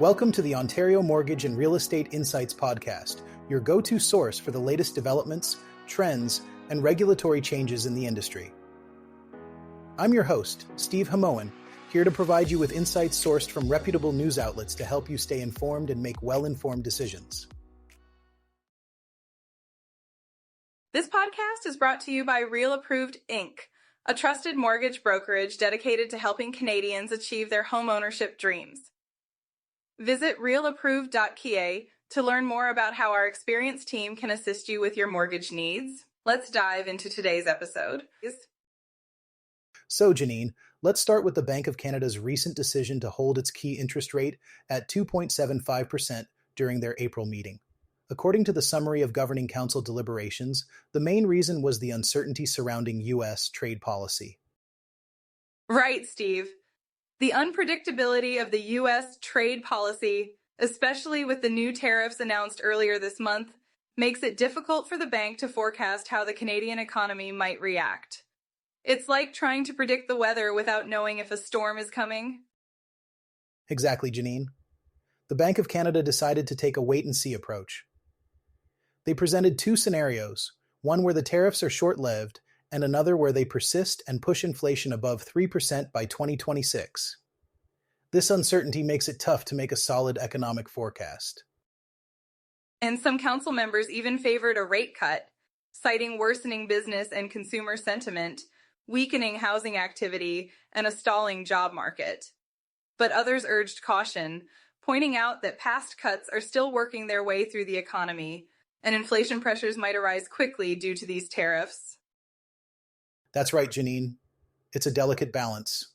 Welcome to the Ontario Mortgage and Real Estate Insights podcast, your go-to source for the latest developments, trends, and regulatory changes in the industry. I'm your host, Steve Hamoan, here to provide you with insights sourced from reputable news outlets to help you stay informed and make well-informed decisions. This podcast is brought to you by Real Approved Inc., a trusted mortgage brokerage dedicated to helping Canadians achieve their homeownership dreams. Visit realapproved.ca to learn more about how our experienced team can assist you with your mortgage needs. Let's dive into today's episode. So, Janine, let's start with the Bank of Canada's recent decision to hold its key interest rate at 2.75% during their April meeting. According to the summary of Governing Council deliberations, the main reason was the uncertainty surrounding U.S. trade policy. Right, Steve. The unpredictability of the U.S. trade policy, especially with the new tariffs announced earlier this month, makes it difficult for the bank to forecast how the Canadian economy might react. It's like trying to predict the weather without knowing if a storm is coming. Exactly, Janine. The Bank of Canada decided to take a wait-and-see approach. They presented two scenarios, one where the tariffs are short-lived and another where they persist and push inflation above 3% by 2026. This uncertainty makes it tough to make a solid economic forecast. And some council members even favored a rate cut, citing worsening business and consumer sentiment, weakening housing activity, and a stalling job market. But others urged caution, pointing out that past cuts are still working their way through the economy, and inflation pressures might arise quickly due to these tariffs. That's right, Janine. It's a delicate balance.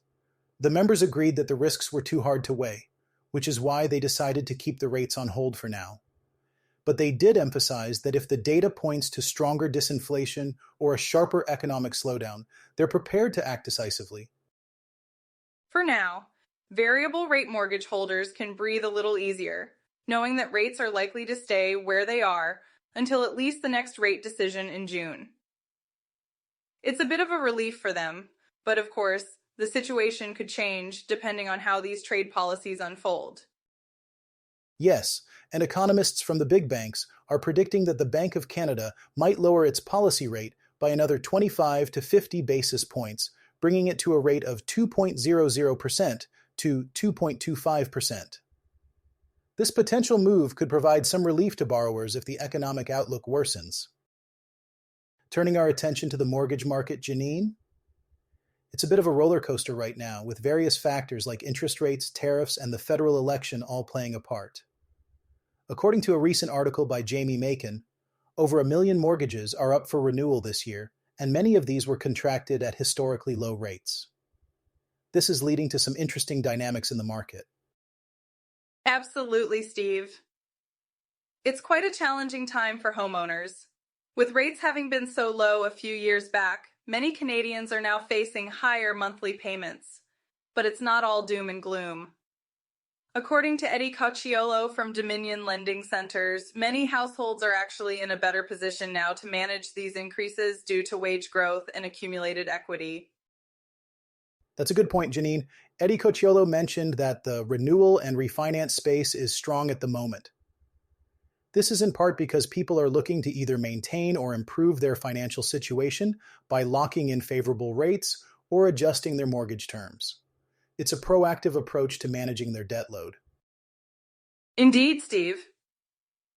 The members agreed that the risks were too hard to weigh, which is why they decided to keep the rates on hold for now. But they did emphasize that if the data points to stronger disinflation or a sharper economic slowdown, they're prepared to act decisively. For now, variable rate mortgage holders can breathe a little easier, knowing that rates are likely to stay where they are until at least the next rate decision in June. It's a bit of a relief for them, but of course, the situation could change depending on how these trade policies unfold. Yes, and economists from the big banks are predicting that the Bank of Canada might lower its policy rate by another 25 to 50 basis points, bringing it to a rate of 2.00% to 2.25%. This potential move could provide some relief to borrowers if the economic outlook worsens. Turning our attention to the mortgage market, Janine? It's a bit of a roller coaster right now, with various factors like interest rates, tariffs, and the federal election all playing a part. According to a recent article by Jamie Macon, over 1 million mortgages are up for renewal this year, and many of these were contracted at historically low rates. This is leading to some interesting dynamics in the market. Absolutely, Steve. It's quite a challenging time for homeowners. With rates having been so low a few years back, many Canadians are now facing higher monthly payments. But it's not all doom and gloom. According to Eddie Cocciolo from Dominion Lending Centers, many households are actually in a better position now to manage these increases due to wage growth and accumulated equity. That's a good point, Janine. Eddie Cocciolo mentioned that the renewal and refinance space is strong at the moment. This is in part because people are looking to either maintain or improve their financial situation by locking in favorable rates or adjusting their mortgage terms. It's a proactive approach to managing their debt load. Indeed, Steve.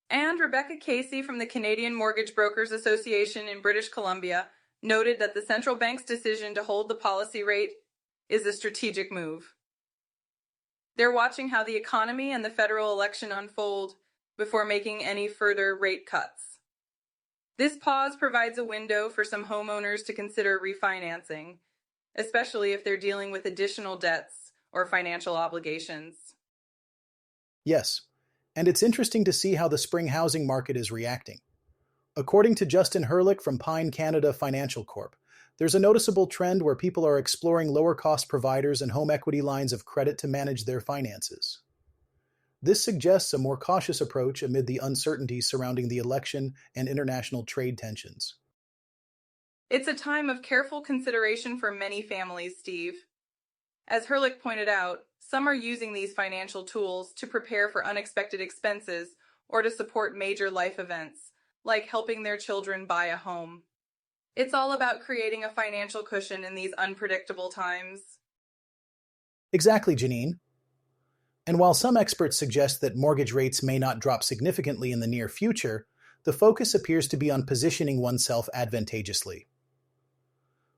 And Rebecca Casey from the Canadian Mortgage Brokers Association in British Columbia noted that the central bank's decision to hold the policy rate is a strategic move. They're watching how the economy and the federal election unfold before making any further rate cuts. This pause provides a window for some homeowners to consider refinancing, especially if they're dealing with additional debts or financial obligations. Yes, and it's interesting to see how the spring housing market is reacting. According to Justin Herlick from Pine Canada Financial Corp, there's a noticeable trend where people are exploring lower-cost providers and home equity lines of credit to manage their finances. This suggests a more cautious approach amid the uncertainty surrounding the election and international trade tensions. It's a time of careful consideration for many families, Steve. As Herlick pointed out, Some are using these financial tools to prepare for unexpected expenses or to support major life events, like helping their children buy a home. It's all about creating a financial cushion in these unpredictable times. Exactly, Janine. And while some experts suggest that mortgage rates may not drop significantly in the near future, the focus appears to be on positioning oneself advantageously.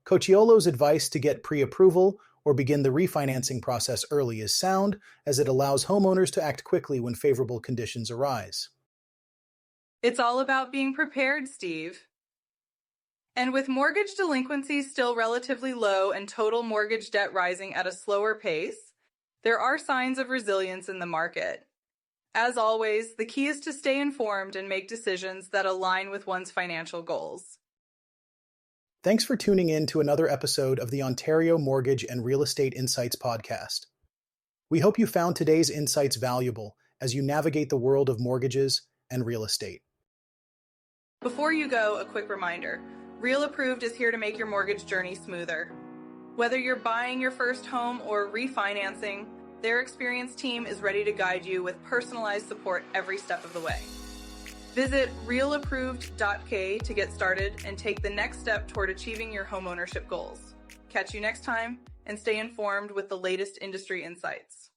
Cocciolo's advice to get pre-approval or begin the refinancing process early is sound, as it allows homeowners to act quickly when favorable conditions arise. It's all about being prepared, Steve. And with mortgage delinquencies still relatively low and total mortgage debt rising at a slower pace, there are signs of resilience in the market. As always, the key is to stay informed and make decisions that align with one's financial goals. Thanks for tuning in to another episode of the Ontario Mortgage and Real Estate Insights podcast. We hope you found today's insights valuable as you navigate the world of mortgages and real estate. Before you go, a quick reminder. Real Approved is here to make your mortgage journey smoother. Whether you're buying your first home or refinancing, their experienced team is ready to guide you with personalized support every step of the way. Visit realapproved.ca to get started and take the next step toward achieving your homeownership goals. Catch you next time and stay informed with the latest industry insights.